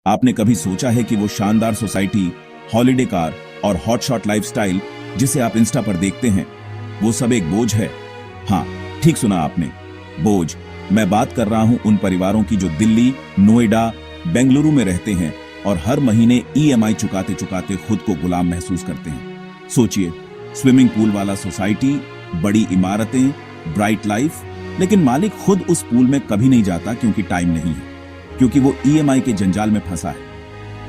आपने कभी सोचा है कि वो शानदार सोसाइटी, हॉलिडे कार और हॉटशॉट लाइफस्टाइल जिसे आप इंस्टा पर देखते हैं, वो सब एक बोझ है? हाँ, ठीक सुना आपने, बोझ। मैं बात कर रहा हूं उन परिवारों की जो दिल्ली, नोएडा, बेंगलुरु में रहते हैं और हर महीने ईएमआई चुकाते चुकाते खुद को गुलाम महसूस करते हैं। सोचिए, स्विमिंग पूल वाला सोसाइटी, बड़ी इमारतें, ब्राइट लाइफ, लेकिन मालिक खुद उस पूल में कभी नहीं जाता क्योंकि टाइम नहीं है, क्योंकि वो ईएमआई के जंजाल में फंसा है।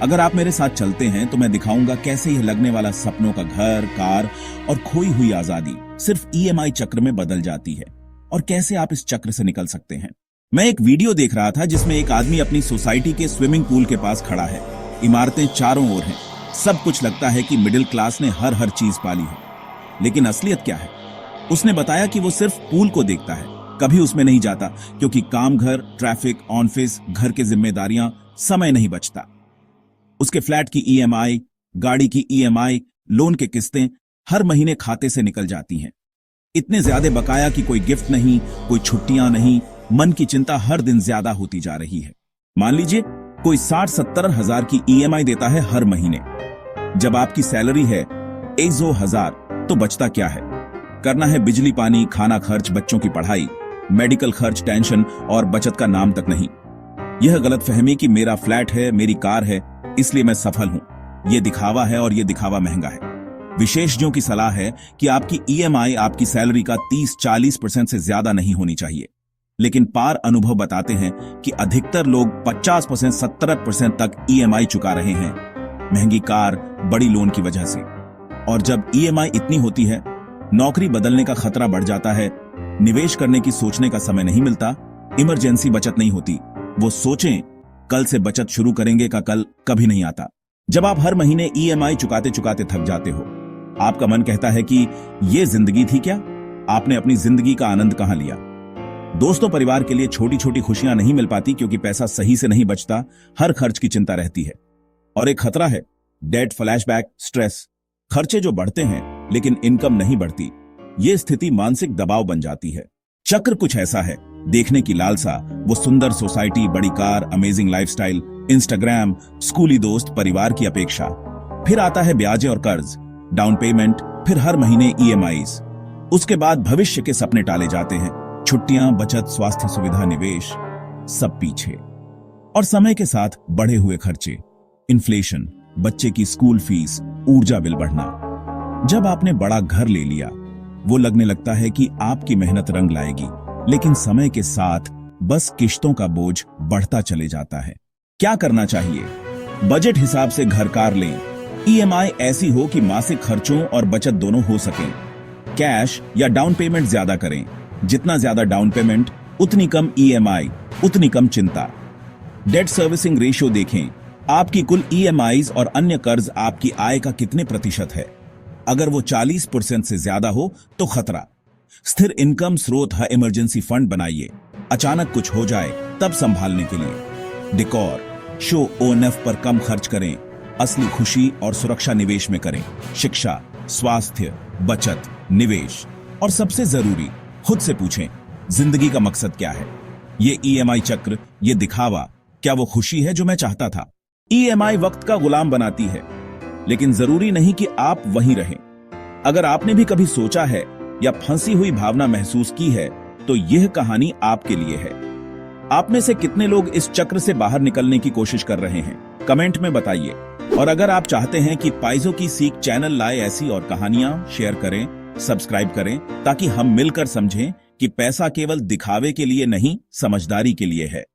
अगर आप मेरे साथ चलते हैं तो मैं दिखाऊंगा कैसे यह लगने वाला सपनों का घर, कार और खोई हुई आजादी सिर्फ ईएमआई चक्र में बदल जाती है और कैसे आप इस चक्र से निकल सकते हैं। मैं एक वीडियो देख रहा था जिसमें एक आदमी अपनी सोसाइटी के स्विमिंग पूल के पास खड़ा है। इमारतें चारों ओर हैं, सब कुछ लगता है कि मिडिल क्लास ने हर चीज पाली है, लेकिन असलियत क्या है? उसने बताया कि वो सिर्फ पूल को देखता है, कभी उसमें नहीं जाता क्योंकि काम, घर, ट्रैफिक, ऑफिस, घर की जिम्मेदारियां, समय नहीं बचता। उसके फ्लैट की ईएमआई, गाड़ी की ईएमआई, लोन के किस्तें हर महीने खाते से निकल जाती हैं। इतने ज्यादा बकाया कि कोई गिफ्ट नहीं, कोई छुट्टियां नहीं, मन की चिंता हर दिन ज्यादा होती जा रही है। मान लीजिए कोई 60-70 हजार की ईएमआई देता है हर महीने। जब आपकी सैलरी है 1,000 तो बचता क्या है? करना है बिजली, पानी, खाना खर्च, बच्चों की पढ़ाई, मेडिकल खर्च, टेंशन और बचत का नाम तक नहीं। यह गलतफहमी कि मेरा फ्लैट है, मेरी कार है, इसलिए मैं सफल हूं, यह दिखावा है और यह दिखावा महंगा है। विशेषज्ञों की सलाह है कि आपकी ईएमआई आपकी सैलरी का 30-40% से ज्यादा नहीं होनी चाहिए, लेकिन पार अनुभव बताते हैं कि अधिकतर लोग 50%, 70% तक ईएमआई चुका रहे हैं, महंगी कार, बड़ी लोन की वजह से। और जब ईएमआई इतनी होती है, नौकरी बदलने का खतरा बढ़ जाता है, निवेश करने की सोचने का समय नहीं मिलता, इमरजेंसी बचत नहीं होती। वो सोचें कल से बचत शुरू करेंगे का कल कभी नहीं आता। जब आप हर महीने ईएमआई चुकाते चुकाते थक जाते हो, आपका मन कहता है कि ये जिंदगी थी क्या? आपने अपनी जिंदगी का आनंद कहां लिया? दोस्तों, परिवार के लिए छोटी छोटी खुशियां नहीं मिल पाती क्योंकि पैसा सही से नहीं बचता, हर खर्च की चिंता रहती है। और एक खतरा है डेट, फ्लैशबैक, स्ट्रेस। खर्चे जो बढ़ते हैं लेकिन इनकम नहीं बढ़ती, ये स्थिति मानसिक दबाव बन जाती है। चक्र कुछ ऐसा है, देखने की लालसा, वो सुंदर सोसाइटी, बड़ी कार, अमेजिंग लाइफस्टाइल, इंस्टाग्राम, स्कूली दोस्त, परिवार की अपेक्षा, फिर आता है ब्याजें और कर्ज, डाउन पेमेंट, फिर हर महीने ईएमआईज। उसके बाद भविष्य के सपने टाले जाते हैं, छुट्टियां, बचत, स्वास्थ्य सुविधा, निवेश, सब पीछे। और समय के साथ बढ़े हुए खर्चे, इन्फ्लेशन, बच्चे की स्कूल फीस, ऊर्जा बिल बढ़ना। जब आपने बड़ा घर ले लिया, वो लगने लगता है कि आपकी मेहनत रंग लाएगी, लेकिन समय के साथ बस किश्तों का बोझ बढ़ता चले जाता है। क्या करना चाहिए? बजट हिसाब से घर, कार लें। ईएमआई ऐसी हो कि मासिक खर्चों और बचत दोनों हो सकें। कैश या डाउन पेमेंट ज्यादा करें। जितना ज्यादा डाउन पेमेंट, उतनी कम ईएमआई, उतनी कम चिंता। डेट सर्विसिंग रेशियो देखें, आपकी कुल ईएमआईज और अन्य कर्ज आपकी आय का कितने प्रतिशत है। अगर वो 40% से ज्यादा हो तो खतरा। स्थिर इनकम स्रोत है, इमरजेंसी फंड बनाइए, अचानक कुछ हो जाए तब संभालने के लिए। डिकॉर, शो, ओएनएफ पर कम खर्च करें, असली खुशी और सुरक्षा निवेश में करें। शिक्षा, स्वास्थ्य, बचत, निवेश। और सबसे जरूरी, खुद से पूछें, जिंदगी का मकसद क्या है? ये ईएमआई चक्र, ये दिखावा, क्या वो खुशी है जो मैं चाहता था? ईएमआई वक्त का गुलाम बनाती है, लेकिन जरूरी नहीं कि आप वहीं रहें। अगर आपने भी कभी सोचा है या फंसी हुई भावना महसूस की है, तो यह कहानी आपके लिए है। आप में से कितने लोग इस चक्र से बाहर निकलने की कोशिश कर रहे हैं? कमेंट में बताइए। और अगर आप चाहते हैं कि पाइजो की सीख चैनल लाए ऐसी और कहानियां, शेयर करें, सब्सक्राइब करें, ताकि हम मिलकर समझें कि पैसा केवल दिखावे के लिए नहीं, समझदारी के लिए है।